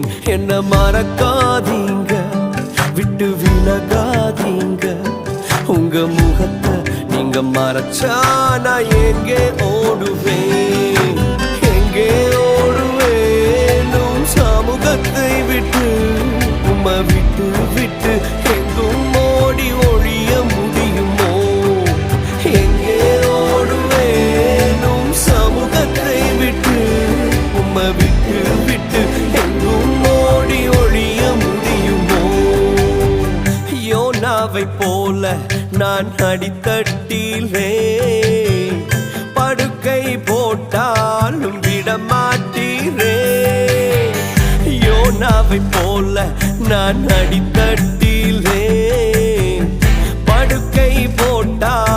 விட்டேன். என்ன மறக்காதீங்க, விட்டு விலகாதீங்க. உங்க முகத்தை நீங்க மறைச்சா நான் எங்கே ஓடுவேன், எங்கே ஓடுவேன்? உன் சமூகத்தை விட்டு, உம்மை விட்டு விட்டு எங்கும் ஓடி ஒழிய முடியுமோ? எங்கே ஓடுவேன்? உன் சமூகத்தை விட்டு, உம்மை விட்டு விட்டு எங்கும் ஓடி ஒழிய முடியுமோ? யோனாவை போல நான் அடித்தட்டிலே படுக்கை போட்டாலும் விடமாட்டீரே. யோனாவை போல நான் அடித்தட்டிலே படுக்கை போட்டால்